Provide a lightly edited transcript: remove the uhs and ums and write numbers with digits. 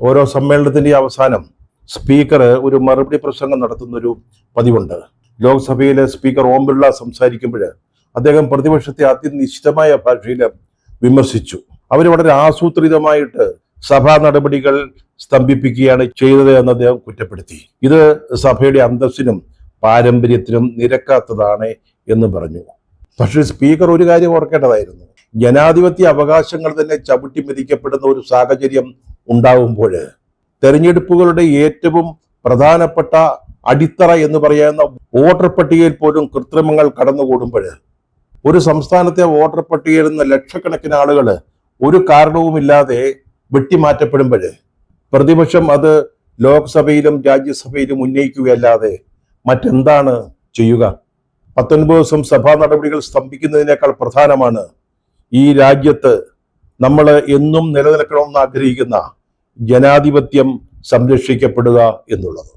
ഓരോ സമ്മേളനത്തിന്റെ അവസാനം സ്പീക്കർ ഒരു മറുപടി പ്രസംഗം നടത്തുന്നൊരു പതിവുണ്ട്. ലോക്സഭയിലെ സ്പീക്കർ ഓം ബിർള സംസാരിക്കുമ്പോൾ അദ്ദേഹം പ്രതിപക്ഷത്തെ അതിനിശ്ചിതമായ ഭാഷയിൽ വിമർശിച്ചു. അവർ വളരെ ആസൂത്രിതമായിട്ട് സഭാ നടപടികൾ സ്തംഭിപ്പിക്കുകയാണ് ചെയ്തത് എന്ന് അദ്ദേഹം കുറ്റപ്പെടുത്തി. ഇത് സഭയുടെ അന്തസ്സിനും പാരമ്പര്യത്തിനും നിരക്കാത്തതാണ് എന്ന് പറഞ്ഞു. പക്ഷേ സ്പീക്കർ ഒരു കാര്യം ഓർക്കേണ്ടതായിരുന്നു. ജനാധിപത്യ അവകാശങ്ങൾ തന്നെ ചവിട്ടി മെതിക്കപ്പെടുന്ന ഒരു സാഹചര്യം ഉണ്ടാവുമ്പോൾ, തെരഞ്ഞെടുപ്പുകളുടെ ഏറ്റവും പ്രധാനപ്പെട്ട അടിത്തറ എന്ന് പറയുന്ന വോട്ടർ പട്ടികയിൽ പോലും കൃത്രിമങ്ങൾ കടന്നുകൂടുമ്പോൾ, ഒരു സംസ്ഥാനത്തെ വോട്ടർ പട്ടികയിൽ നിന്ന് ലക്ഷക്കണക്കിന് ആളുകൾ ഒരു കാരണവുമില്ലാതെ വെട്ടിമാറ്റപ്പെടുമ്പോൾ പ്രതിപക്ഷം അത് ലോക്സഭയിലും രാജ്യസഭയിലും ഉന്നയിക്കുകയല്ലാതെ മറ്റെന്താണ് ചെയ്യുക? 19 ദിവസം സഭാ നടപടികൾ സ്തംഭിക്കുന്നതിനേക്കാൾ പ്രധാനമാണ് ഈ രാജ്യത്ത് നമ്മൾ എന്നും നിലനിൽക്കണമെന്ന് ആഗ്രഹിക്കുന്ന ജനാധിപത്യം സംരക്ഷിക്കപ്പെടുക എന്നുള്ളത്.